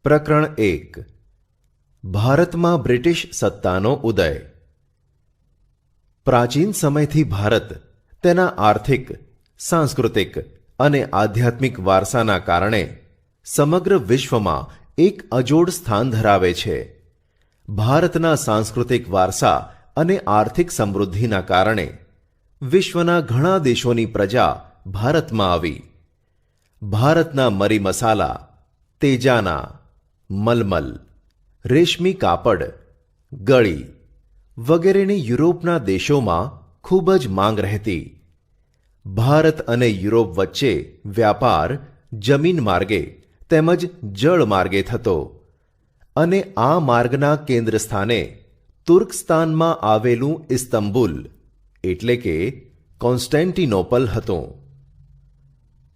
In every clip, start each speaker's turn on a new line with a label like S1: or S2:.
S1: પ્રકરણ 1 ભારતમાં બ્રિટિશ સત્તાનો ઉદય. પ્રાચીન સમયથી ભારત તેના આર્થિક, સાંસ્કૃતિક અને આધ્યાત્મિક વારસાના કારણે સમગ્ર વિશ્વમાં એક અજોડ સ્થાન ધરાવે છે. ભારતના સાંસ્કૃતિક વારસા અને આર્થિક સમૃદ્ધિના કારણે વિશ્વના ઘણા દેશોની પ્રજા ભારતમાં આવી. ભારતના મરી મસાલા, તેજાના, મલમલ, રેશમી કાપડ, ગળી વગેરેની યુરોપના દેશોમાં ખૂબ જ માંગ રહેતી. ભારત અને યુરોપ વચ્ચે વ્યાપાર જમીન માર્ગે તેમજ જળ માર્ગે થતો અને આ માર્ગના કેન્દ્ર સ્થાને તુર્કસ્તાનમાં આવેલું ઇસ્તંબુલ એટલે કે કોન્સ્ટેન્ટિનોપલ હતું.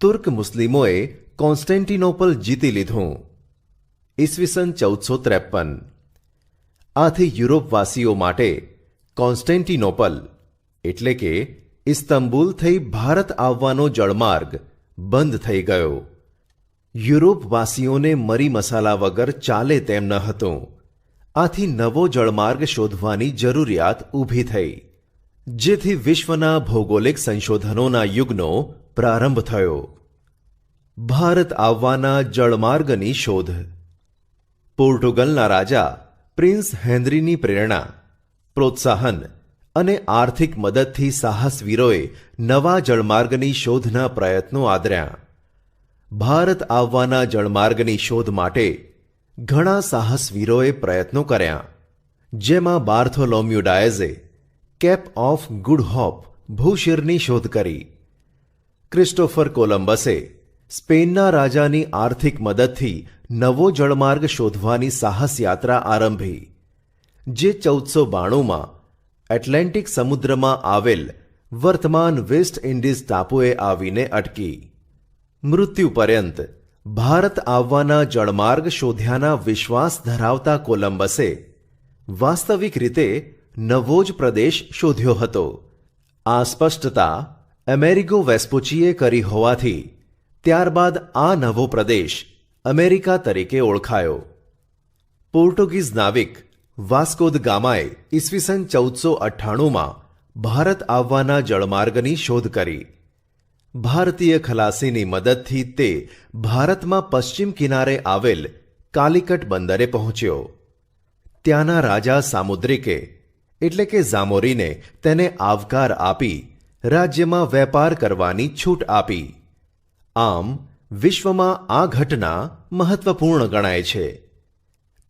S1: તુર્ક મુસ્લિમોએ કોન્સ્ટેન્ટિનોપલ જીતી લીધું. ઈસવીસન 1453. આથી યુરોપવાસીઓ માટે કોન્સ્ટેન્ટિનોપલ એટલે કે ઇસ્તંબુલ થઈ ભારત આવવાનો જળમાર્ગ બંધ થઈ ગયો. યુરોપવાસીઓને મરી મસાલા વગર ચાલે તેમ ન હતું. આથી નવો જળમાર્ગ શોધવાની જરૂરિયાત ઊભી થઈ, જેથી વિશ્વના ભૌગોલિક સંશોધનોના યુગનો પ્રારંભ થયો. ભારત આવવાના જળમાર્ગની શોધ. પોર્ટુગલના રાજા પ્રિન્સ હેનરીની પ્રેરણા, પ્રોત્સાહન અને આર્થિક મદદથી સાહસવીરોએ નવા જળમાર્ગની શોધના પ્રયત્નો આદર્યા. ભારત આવવાના જળમાર્ગની શોધ માટે ઘણા સાહસવીરોએ પ્રયત્નો કર્યા, જેમાં બાર્થોલોમ્યુ ડાયઝે કેપ ઓફ ગુડ હોપ ભૂશિરની શોધ કરી. ક્રિસ્ટોફર કોલંબસે સ્પેનના રાજાની આર્થિક મદદથી નવો જળમાર્ગ શોધવાની સાહસ યાત્રા આરંભી, જે 1492માં એટલાન્ટિક સમુદ્રમાં આવેલ વર્તમાન વેસ્ટ ઇન્ડિઝ ટાપુએ આવીને અટકી. મૃત્યુ પર્યંત ભારત આવવાના જળમાર્ગ શોધ્યાના વિશ્વાસ ધરાવતા કોલંબસે વાસ્તવિક રીતે નવો જ પ્રદેશ શોધ્યો હતો. આ સ્પષ્ટતા અમેરિગો વેસ્પુચીએ કરી હોવાથી ત્યારબાદ આ નવો પ્રદેશ અમેરિકા તરીકે ઓળખાયો. પોર્ટુગીઝ નાવિક વાસ્કો દ ગામાએ ઈસવીસન 1498માં ભારત આવવાના જળમાર્ગની શોધ કરી. ભારતીય ખલાસીની મદદથી તે ભારતમાં પશ્ચિમ કિનારે આવેલ કાલિકટ બંદરે પહોંચ્યો. ત્યાંના રાજા સામુદ્રિકે એટલે કે ઝામોરીને તેને આવકાર આપી રાજ્યમાં વેપાર કરવાની છૂટ આપી. આમ વિશ્વમાં આ ઘટના મહત્વપૂર્ણ ગણાય છે.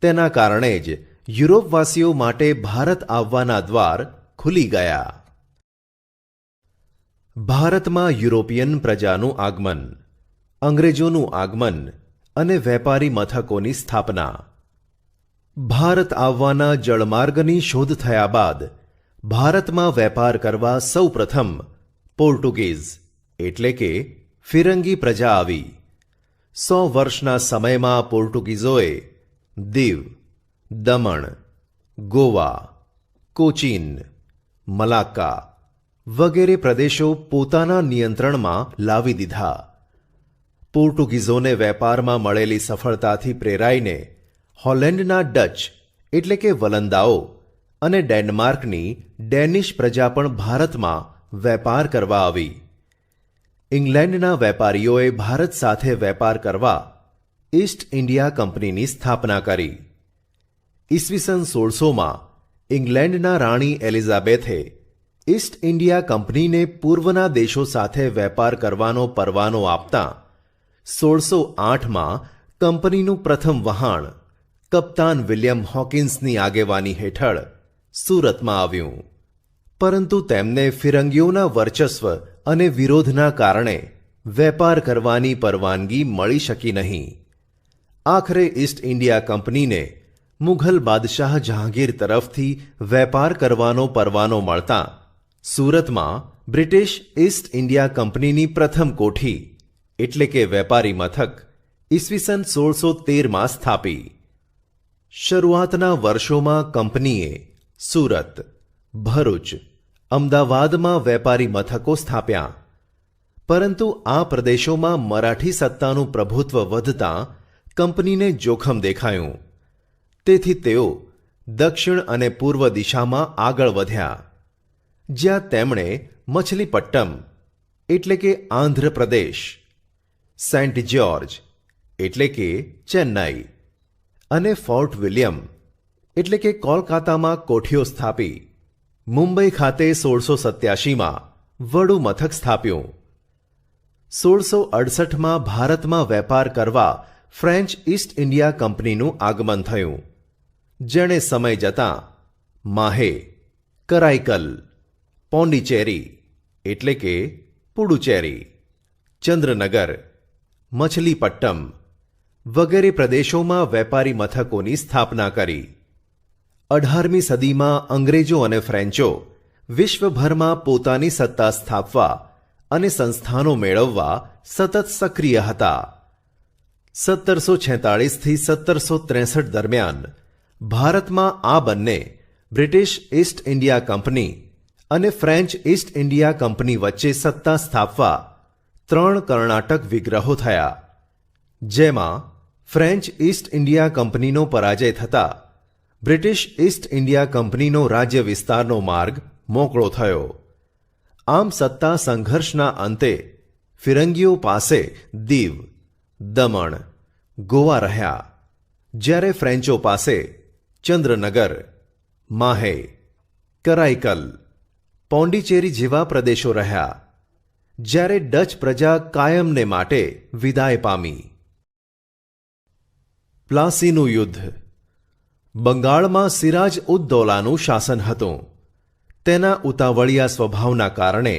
S1: તેના કારણે જ યુરોપવાસીઓ માટે ભારત આવવાના દ્વાર ખુલી ગયા. ભારતમાં યુરોપિયન પ્રજાનું આગમન, અંગ્રેજોનું આગમન અને વેપારી મથકોની સ્થાપના. ભારત આવવાના જળમાર્ગની શોધ થયા બાદ ભારતમાં વેપાર કરવા સૌ પ્રથમ પોર્ટુગીઝ એટલે કે ફિરંગી પ્રજા આવી. 100 વર્ષના સમયમાં પોર્ટુગીઝોએ દીવ, દમણ, ગોવા, કોચીન, મલાક્કા વગેરે પ્રદેશો પોતાના નિયંત્રણમાં લાવી દીધા. પોર્ટુગીઝોને વેપારમાં મળેલી સફળતાથી પ્રેરાઈને હોલેન્ડના ડચ એટલે કે વલંદાઓ અને ડેનમાર્કની ડેનિશ પ્રજા પણ ભારતમાં વેપાર કરવા આવી. ઇંગ્લેન્ડના વેપારીઓએ ભારત સાથે વેપાર કરવા ઈસ્ટ ઇન્ડિયા કંપનીની સ્થાપના કરી. ઈસવીસન 1600માં ઇંગ્લેન્ડના રાણી એલિઝાબેથે ઈસ્ટ ઇન્ડિયા કંપનીને પૂર્વના દેશો સાથે વેપાર કરવાનો પરવાનો આપતા 1608માં કંપનીનું પ્રથમ વહાણ કપ્તાન વિલિયમ હોકિન્સની આગેવાની હેઠળ સુરતમાં આવ્યું. પરંતુ તેમને ફિરંગીઓના વર્ચસ્વ અને વિરોધના કારણે વેપાર કરવાની પરવાનગી મળી શકી નહીં. આખરે ઈસ્ટ ઇન્ડિયા કંપનીને મુઘલ બાદશાહ જહાંગીર તરફથી વેપાર કરવાનો પરવાનો મળતા સુરતમાં બ્રિટિશ ઈસ્ટ ઇન્ડિયા કંપનીની પ્રથમ કોઠી એટલે કે વેપારી મથક ઈસવીસન 1613માં સ્થાપી. શરૂઆતના વર્ષોમાં કંપનીએ સુરત, ભરૂચ, અમદાવાદમાં વેપારી મથકો સ્થાપ્યા. પરંતુ આ પ્રદેશોમાં મરાઠી સત્તાનું પ્રભુત્વ વધતાં કંપનીને જોખમ દેખાયું. તેથી તેઓ દક્ષિણ અને પૂર્વ દિશામાં આગળ વધ્યા, જ્યાં તેમણે મછલીપટ્ટમ એટલે કે આંધ્રપ્રદેશ, સેન્ટ જ્યોર્જ એટલે કે ચેન્નાઈ અને ફોર્ટ વિલિયમ એટલે કે કોલકાતામાં કોઠીઓ સ્થાપી મુંબઈ ખાતે 1687માં વડું મથક સ્થાપ્યું. 1668માં ભારતમાં વેપાર કરવા ફ્રેન્ચ ઈસ્ટ ઇન્ડિયા કંપનીનું આગમન થયું, જેણે સમય જતાં માહે, કરાઈકલ, પોંડિચેરી એટલે કે પુડુચેરી, ચંદ્રનગર, મછલીપટ્ટમ વગેરે પ્રદેશોમાં વેપારી મથકોની સ્થાપના કરી. 18મી સદીમાં અંગ્રેજો અને ફ્રેન્ચો વિશ્વભરમાં પોતાની સત્તા સ્થાપવા અને સંસ્થાનો મેળવવા સતત સક્રિય હતા. 1746થી 1763 દરમિયાન ભારતમાં આ બંને બ્રિટિશ ઈસ્ટ ઇન્ડિયા કંપની અને ફ્રેન્ચ ઈસ્ટ ઇન્ડિયા કંપની વચ્ચે સત્તા સ્થાપવા 3 કર્ણાટક વિગ્રહો થયા, જેમાં ફ્રેન્ચ ઈસ્ટ ઇન્ડિયા કંપનીનો પરાજય થતાં બ્રિટિશ ઈસ્ટ ઇન્ડિયા કંપનીનો રાજ્ય વિસ્તારનો માર્ગ મોકળો થયો. આમ સત્તા સંઘર્ષના અંતે ફિરંગીઓ પાસે દીવ, દમણ, ગોવા રહ્યા, જ્યારે ફ્રેન્ચો પાસે ચંદ્રનગર, માહે, કરાઈકલ, પોંડિચેરી જેવા પ્રદેશો રહ્યા, જ્યારે ડચ પ્રજા કાયમને માટે વિદાય પામી. પ્લાસીનું યુદ્ધ. બંગાળમાં સિરાજ ઉદ દૌલાનું શાસન હતું. તેના ઉતાવળિયા સ્વભાવના કારણે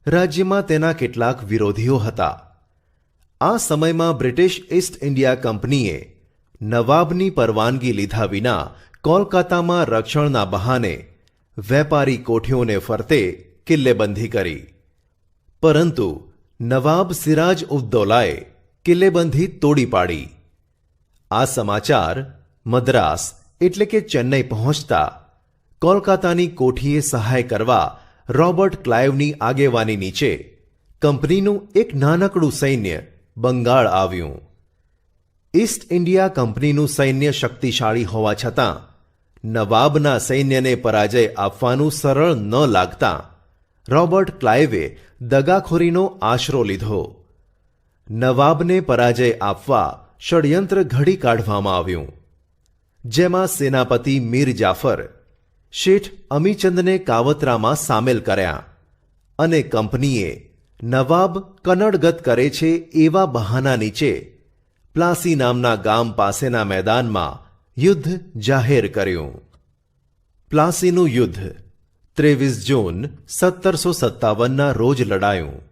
S1: રાજ્યમાં તેના કેટલાક વિરોધીઓ હતા. આ સમયમાં બ્રિટિશ ઈસ્ટ ઇન્ડિયા કંપનીએ નવાબની પરવાનગી લીધા વિના કોલકાતામાં રક્ષણના બહાને વેપારી કોઠીઓને ફરતે કિલ્લેબંધી કરી. પરંતુ નવાબ સિરાજ ઉદ દૌલાએ કિલ્લેબંધી તોડી પાડી. આ સમાચાર મદ્રાસ એટલે કે ચેન્નઈ પહોંચતા કોલકાતાની કોઠીએ સહાય કરવા રોબર્ટ ક્લાઇવની આગેવાની નીચે કંપનીનું એક નાનકડું સૈન્ય બંગાળ આવ્યું. ઈસ્ટ ઇન્ડિયા કંપનીનું સૈન્ય શક્તિશાળી હોવા છતાં નવાબના સૈન્યને પરાજય આપવાનું સરળ ન લાગતા રોબર્ટ ક્લાઇવે દગાખોરીનો આશરો લીધો. નવાબને પરાજય આપવા ષડયંત્ર ઘડી કાઢવામાં આવ્યું, જેમાં સેનાપતિ મીર જાફર શેઠ અમીચંદને કાવતરામાં સામેલ કર્યા અને કંપનીએ નવાબ કનડગત કરે છે એવા બહાના નીચે પ્લાસી નામના ગામ પાસેના મેદાનમાં યુદ્ધ જાહેર કર્યું. પ્લાસીનું યુદ્ધ 23 જૂન 1757ના રોજ લડાયું.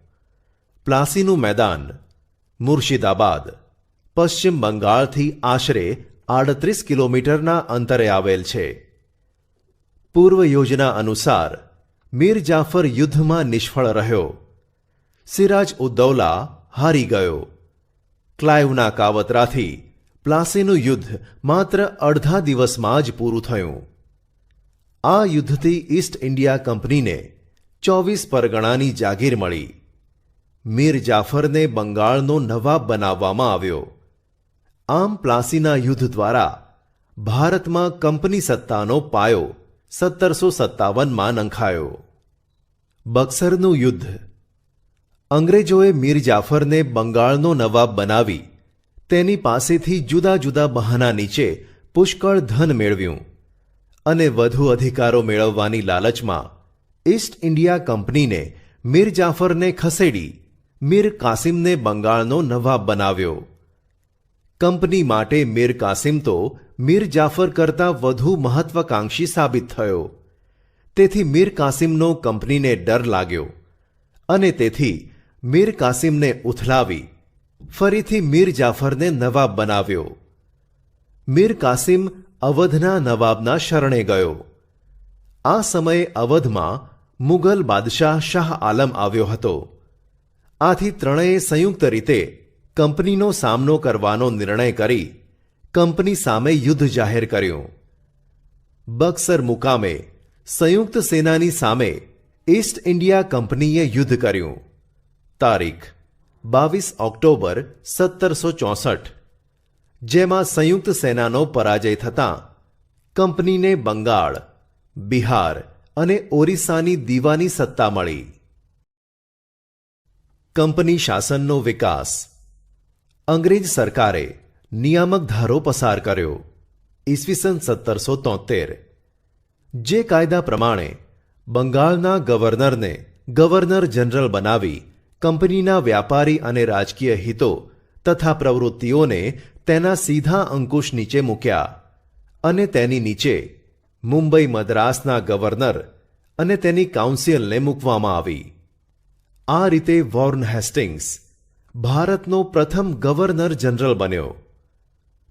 S1: પ્લાસીનું મેદાન મુર્શિદાબાદ, પશ્ચિમ બંગાળથી આશરે 38 કિલોમીટરના અંતરે આવેલ છે. પૂર્વ યોજના અનુસાર મીર જાફર યુદ્ધમાં નિષ્ફળ રહ્યો. સિરાજ ઉદ દૌલા હારી ગયો. ક્લાઇવના કાવતરાથી પ્લાસીનું યુદ્ધ માત્ર અડધા દિવસમાં જ પૂરું થયું. આ યુદ્ધથી ઈસ્ટ ઇન્ડિયા કંપનીને 24 પરગણાની જાગીર મળી. મીર જાફરને બંગાળનો નવાબ બનાવવામાં આવ્યો. આમ પ્લાસીના યુદ્ધ દ્વારા ભારતમાં કંપની સત્તાનો પાયો 1757માં નંખાયો. બક્સરનું યુદ્ધ. અંગ્રેજોએ મીર જાફરને બંગાળનો નવાબ બનાવી તેની પાસેથી જુદા જુદા બહાના નીચે પુષ્કળ ધન મેળવ્યું અને વધુ અધિકારો મેળવવાની લાલચમાં ઈસ્ટ ઇન્ડિયા કંપનીને મીર જાફરને ખસેડી મીર કાસિમને બંગાળનો નવાબ બનાવ્યો. કંપની માટે મીર કાસિમ તો મીર જાફર કરતાં વધુ મહત્વાકાંક્ષી સાબિત થયો. તેથી મીર કાસિમનો કંપનીને ડર લાગ્યો અને તેથી મીર કાસિમને ઉથલાવી ફરીથી મીર જાફરને નવાબ બનાવ્યો. મીર કાસિમ અવધના નવાબના શરણે ગયો. આ સમયે અવધમાં મુગલ બાદશાહ શાહ આલમ આવ્યો હતો. આથી ત્રણેય સંયુક્ત રીતે કંપનીનો સામનો કરવાનો નિર્ણય કરી કંપની સામે યુદ્ધ જાહેર કર્યું. બક્સર મુકામે સંયુક્ત સેનાની સામે ઈસ્ટ ઇન્ડિયા કંપનીએ યુદ્ધ કર્યું. તારીખ 22 ઓક્ટોબર 1764. જેમાં સંયુક્ત સેનાનો પરાજય થતાં કંપનીને બંગાળ, બિહાર અને ઓરિસ્સાની દીવાની સત્તા મળી. કંપની શાસનનો વિકાસ. અંગ્રેજ સરકારે નિયામક ધારો પસાર કર્યો. ઈસવીસન 1773. જે કાયદા પ્રમાણે બંગાળના ગવર્નરને ગવર્નર જનરલ બનાવી કંપનીના વ્યાપારી અને રાજકીય હિતો તથા પ્રવૃત્તિઓને તેના સીધા અંકુશ નીચે મૂક્યા અને તેની નીચે મુંબઈ મદ્રાસના ગવર્નર અને તેની કાઉન્સિલને મૂકવામાં આવી. આ રીતે વોર્ન હેસ્ટિંગ્સ ભારતનો પ્રથમ ગવર્નર જનરલ બન્યો.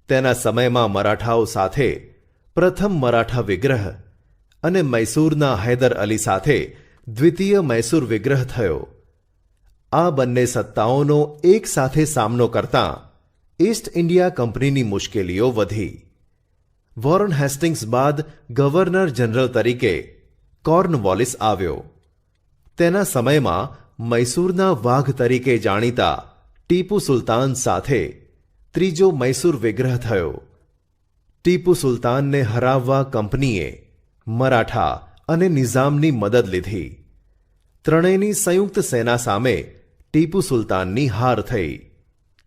S1: તેના સમયમાં મરાઠાઓ સાથે પ્રથમ મરાઠા વિગ્રહ અને મૈસૂરના હૈદર અલી સાથે દ્વિતીય મૈસૂર વિગ્રહ થયો. આ બંને સત્તાઓનો એક સાથે સામનો કરતાં ઈસ્ટ ઇન્ડિયા કંપનીની મુશ્કેલીઓ વધી. વોરન હેસ્ટિંગ્સ બાદ ગવર્નર જનરલ તરીકે કોર્નવોલિસ આવ્યો. તેના સમયમાં મૈસૂરના વાઘ તરીકે જાણીતા ટીપુ સુલતાન સાથે ત્રીજો મૈસૂર વિગ્રહ થયો. ટીપુ સુલતાનને હરાવવા કંપનીએ મરાઠા અને નિઝામની મદદ લીધી. ત્રણેયની સંયુક્ત સેના સામે ટીપુ સુલતાનની હાર થઈ.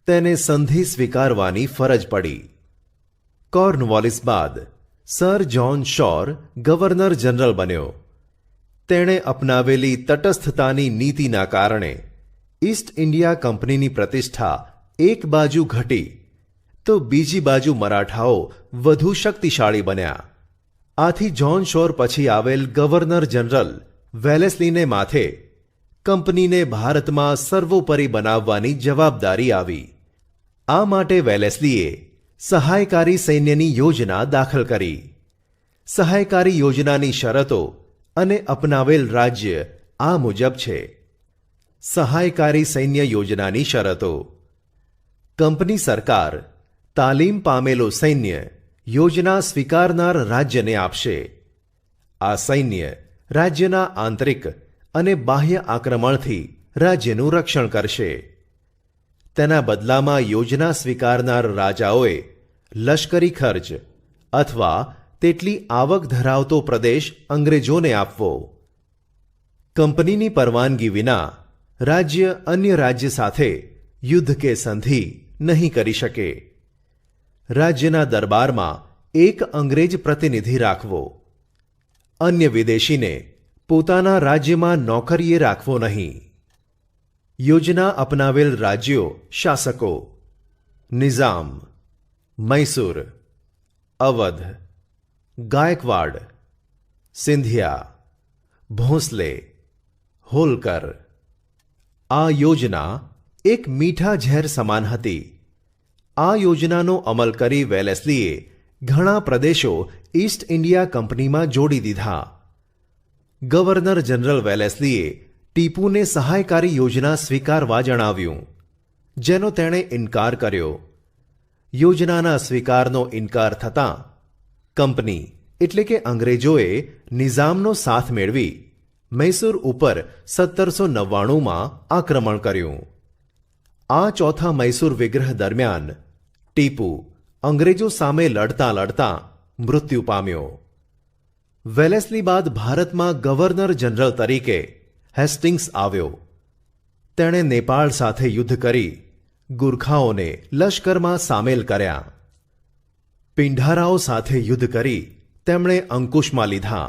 S1: તેને સંધિ સ્વીકારવાની ફરજ પડી. કોર્નવોલિસ બાદ સર જ્હોન શોર ગવર્નર જનરલ બન્યો. તેણે અપનાવેલી તટસ્થતાની નીતિના કારણે ઈસ્ટ ઇન્ડિયા કંપનીની પ્રતિષ્ઠા એક બાજુ ઘટી તો બીજી બાજુ મરાઠાઓ વધુ શક્તિશાળી બન્યા. આથી જ્હોન શોર પછી આવેલ ગવર્નર જનરલ વેલેસ્લીને માથે કંપનીને ભારતમાં સર્વોપરી બનાવવાની જવાબદારી આવી. આ માટે વેલેસ્લીએ સહાયકારી સૈન્યની યોજના દાખલ કરી. સહાયકારી યોજનાની શરતો અને અપનાવેલ રાજ્ય આ મુજબ છે. સહાયકારી સૈન્ય યોજનાની શરતો. કંપની સરકાર તાલીમ પામેલો સૈન્ય યોજના સ્વીકારનાર રાજ્યને આપશે. આ સૈન્ય રાજ્યના આંતરિક અને બાહ્ય આક્રમણથી રાજ્યનું રક્ષણ કરશે. તેના બદલામાં યોજના સ્વીકારનાર રાજાઓએ લશ્કરી ખર્ચ અથવા તેટલી આવક ધરાવતો પ્રદેશ અંગ્રેજોને આપવો. કંપનીની પરવાનગી વિના રાજ્ય અન્ય રાજ્ય સાથે યુદ્ધ કે સંધિ નહીં કરી શકે. રાજ્યના દરબારમાં એક અંગ્રેજ પ્રતિનિધિ રાખવો. અન્ય વિદેશીને પોતાના રાજ્યમાં નોકરીએ રાખવો નહીં. યોજના અપનાવેલ રાજ્યો શાસકો નિઝામ, મૈસૂર, અવધ, ગાયકવાડ, સિંધિયા, ભોંસલે, હોલકર. આ યોજના એક મીઠા ઝેર સમાન હતી. આ યોજનાનો અમલ કરી વેલેસ્લીએ ઘણા પ્રદેશો ઈસ્ટ ઇન્ડિયા કંપનીમાં જોડી દીધા. ગવર્નર જનરલ વેલેસ્લીએ ટીપુને સહાયકારી યોજના સ્વીકારવા જણાવ્યું, જેનો તેણે ઇનકાર કર્યો. યોજનાના સ્વીકારનો ઇનકાર થતાં કંપની એટલે કે અંગ્રેજોએ નિઝામનો સાથ મેળવી મૈસૂર ઉપર 1799માં આક્રમણ કર્યું. આ ચોથા મૈસૂર વિગ્રહ દરમિયાન ટીપુ અંગ્રેજો સામે લડતા લડતા મૃત્યુ પામ્યો. વેલેસ્લી બાદ ભારતમાં ગવર્નર જનરલ તરીકે હેસ્ટિંગ્સ આવ્યો. તેણે નેપાળ સાથે યુદ્ધ કરી ગુરખાઓને લશ્કરમાં સામેલ કર્યા. પિંઢારાઓ સાથે યુદ્ધ કરી તેમણે અંકુશમાં લીધા.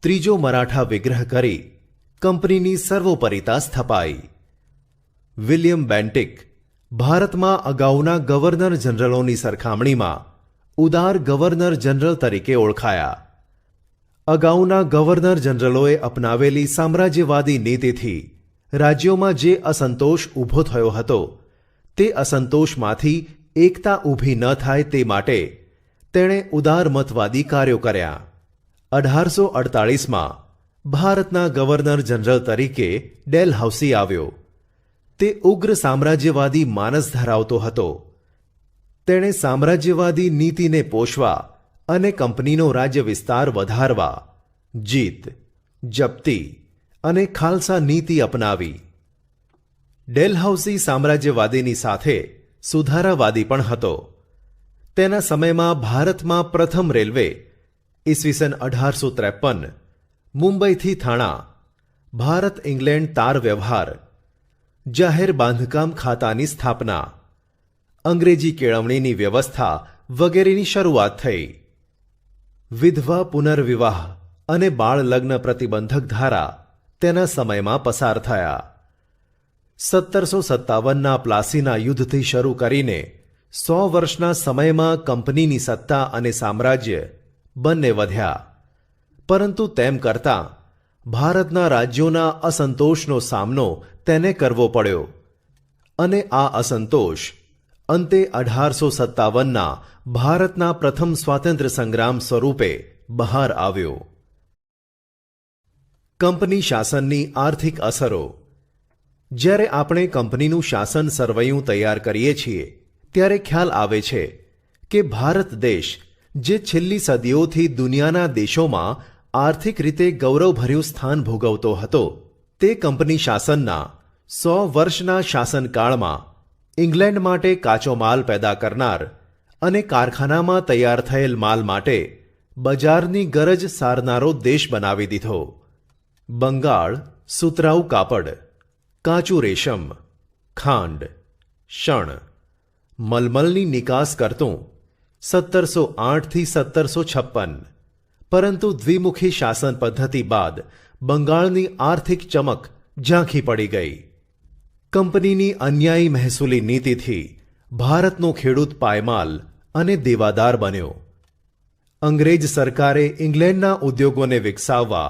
S1: ત્રીજો મરાઠા વિગ્રહ કરી કંપનીની સર્વોપરિતા સ્થપાઈ. વિલિયમ બેન્ટિક ભારતમાં અગાઉના ગવર્નર જનરલોની સરખામણીમાં ઉદાર ગવર્નર જનરલ તરીકે ઓળખાયા. અગાઉના ગવર્નર જનરલોએ અપનાવેલી સામ્રાજ્યવાદી નીતિથી રાજ્યોમાં જે અસંતોષ ઊભો થયો હતો તે અસંતોષમાંથી એકતા ઊભી ન થાય તે માટે તેણે ઉદારમતવાદી કાર્યો કર્યા. 1848માં ભારતના ગવર્નર જનરલ તરીકે ડેલહાઉસી આવ્યો. તે ઉગ્ર સામ્રાજ્યવાદી માનસ ધરાવતો હતો. તેણે સામ્રાજ્યવાદી નીતિને પોષવા અને કંપનીનો રાજ્ય વિસ્તાર વધારવા જીત, જપ્તી અને ખાલસા નીતિ અપનાવી. ડેલહાઉસી સામ્રાજ્યવાદીની સાથે સુધારાવાદી પણ હતો. તેના સમયમાં ભારતમાં પ્રથમ રેલવે ઈસવીસન 1853, મુંબઈથી થાણા, ભારત ઇંગ્લેન્ડ તાર વ્યવહાર, જાહેર બાંધકામ ખાતાની સ્થાપના, અંગ્રેજી કેળવણીની વ્યવસ્થા વગેરેની શરૂઆત થઈ. વિધવા પુનર્વિવાહ અને બાળ લગ્ન પ્રતિબંધક ધારા તેના સમયમાં પસાર થયા. 1757ના પ્લાસીના યુદ્ધથી શરૂ કરીને 100 વર્ષના સમયમાં કંપનીની સત્તા અને સામ્રાજ્ય બંને વધ્યા. પરંતુ તેમ કરતાં ભારતના રાજ્યોના અસંતોષનો સામનો તેને કરવો પડ્યો અને આ અસંતોષ અંતે 1857ના ભારતના પ્રથમ સ્વાતંત્ર્ય સંગ્રામ સ્વરૂપે બહાર આવ્યો. કંપની શાસનની આર્થિક અસરો. જ્યારે આપણે કંપનીનું શાસન સરવૈયું તૈયાર કરીએ છીએ ત્યારે ખ્યાલ આવે છે કે ભારત દેશ, જે છેલ્લી સદીઓથી દુનિયાના દેશોમાં આર્થિક રીતે ગૌરવભર્યું સ્થાન ભોગવતો હતો, તે કંપની શાસનના 100 વર્ષના શાસનકાળમાં ઇંગ્લેન્ડ માટે કાચો માલ પેદા કરનાર અને કારખાનામાં તૈયાર થયેલ માલ માટે બજારની ગરજ સારનારો દેશ બનાવી દીધો. બંગાળ સુતરાઉ કાપડ, કાચું રેશમ, ખાંડ, શણ, મલમલની નિકાસ કરતું 1708થી 1756. પરંતુ દ્વિમુખી શાસન પદ્ધતિ બાદ બંગાળની આર્થિક ચમક ઝાંખી પડી ગઈ. કંપનીની અન્યાયી મહેસૂલી નીતિથી ભારતનો ખેડૂત પાયમાલ અને દેવાદાર બન્યો. અંગ્રેજ સરકારે ઇંગ્લેન્ડના ઉદ્યોગોને વિકસાવવા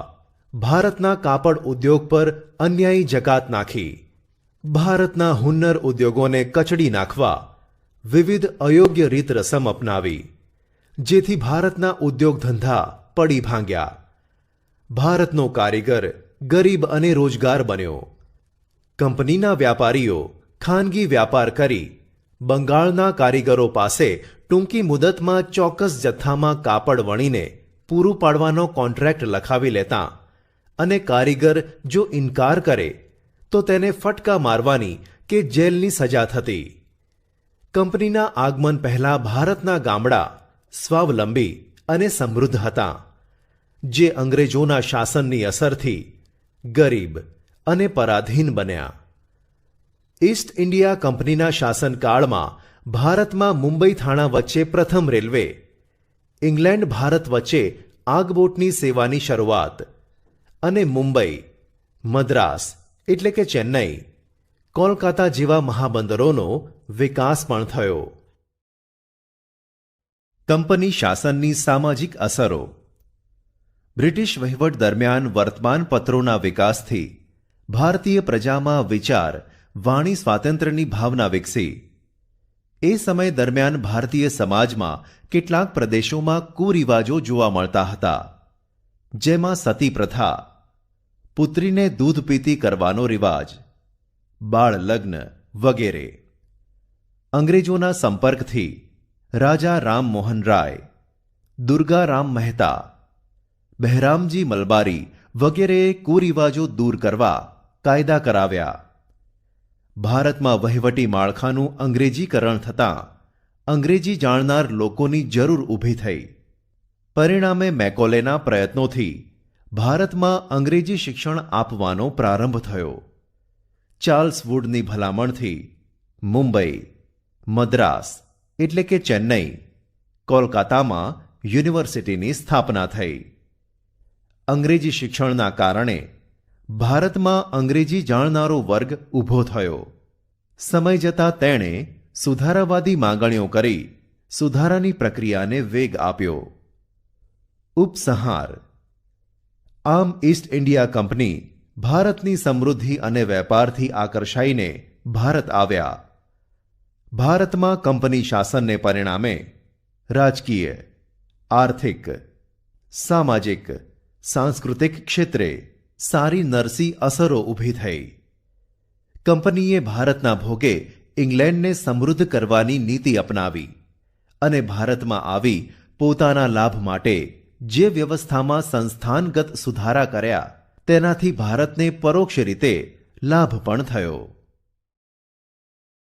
S1: ભારતના કાપડ ઉદ્યોગ પર અન્યાયી જકાત નાખી. ભારતના હુન્નર ઉદ્યોગોને કચડી નાખવા વિવિધ અયોગ્ય રીત રસમ અપનાવી, જેથી ભારતના ઉદ્યોગ ધંધા પડી ભાંગ્યા. ભારતનો કારીગર ગરીબ અને રોજગાર બન્યો. કંપનીના વ્યાપારીઓ ખાનગી વ્યાપાર કરી બંગાળના કારીગરો પાસે ટૂંકી મુદતમાં ચોક્કસ જથ્થામાં કાપડ વણીને પૂરું પાડવાનો કોન્ટ્રાક્ટ લખાવી લેતા અને કારીગર જો ઇનકાર કરે તો તેને ફટકા મારવાની કે જેલની સજા થતી. કંપનીના આગમન પહેલા ભારતના ગામડા સ્વાવલંબી અને સમૃદ્ધ હતા, જે અંગ્રેજોના શાસનની અસરથી ગરીબ અને પરાધીન બન્યા. ઈસ્ટ ઇન્ડિયા કંપનીના શાસનકાળમાં ભારતમાં મુંબઈ થાણા વચ્ચે પ્રથમ રેલવે, ઇંગ્લેન્ડ ભારત વચ્ચે આગબોટની સેવાની શરૂઆત અને મુંબઈ, મદ્રાસ એટલે કે ચેન્નઈ, કોલકાતા જેવા મહાબંદરોનો વિકાસ પણ થયો. કંપની શાસનની સામાજિક અસરો. બ્રિટિશ વહીવટ દરમિયાન વર્તમાનપત્રોના વિકાસથી ભારતીય પ્રજામાં વિચાર, વાણી સ્વાતંત્ર્યની ભાવના વિકસી. એ સમય દરમિયાન ભારતીય સમાજમાં કેટલાક પ્રદેશોમાં કુરિવાજો જોવા મળતા હતા, જેમાં સતી પ્રથા, પુત્રીને દૂધ પીતી કરવાનો રિવાજ, બાળ લગ્ન વગેરે. અંગ્રેજોના સંપર્કથી રાજા રામમોહન રાય, દુર્ગારામ મહેતા, બહેરામજી મલબારી વગેરેએ કુરિવાજો દૂર કરવા કાયદા કરાવ્યા. ભારતમાં વહીવટી માળખાનું અંગ્રેજીકરણ થતાં અંગ્રેજી જાણનાર લોકોની જરૂર ઊભી થઈ. પરિણામે મેકોલેના પ્રયત્નોથી ભારતમાં અંગ્રેજી શિક્ષણ આપવાનો પ્રારંભ થયો. ચાર્લ્સ વુડની ભલામણથી મુંબઈ, મદ્રાસ એટલે કે ચેન્નઈ, કોલકાતામાં યુનિવર્સિટીની સ્થાપના થઈ. અંગ્રેજી શિક્ષણના કારણે ભારતમાં અંગ્રેજી જાણનારો વર્ગ ઊભો થયો. સમય જતાં તેણે સુધારાવાદી માંગણીઓ કરી સુધારાની પ્રક્રિયાને વેગ આપ્યો. ઉપસંહાર. આમ ઈસ્ટ ઇન્ડિયા કંપની ભારતની સમૃદ્ધિ અને વેપારથી આકર્ષાઈને ભારત આવ્યા. ભારતમાં કંપની શાસનને પરિણામે રાજકીય, આર્થિક, સામાજિક, સાંસ્કૃતિક ક્ષેત્રે સારી નરસી અસરો ઊભી થઈ. કંપનીએ ભારતના ભોગે ઇંગ્લેન્ડને સમૃદ્ધ કરવાની નીતિ અપનાવી અને ભારતમાં આવી પોતાના લાભ માટે જે વ્યવસ્થામાં સંસ્થાનગત સુધારા કર્યા તેનાથી ભારતને પરોક્ષ રીતે લાભ પણ થયો.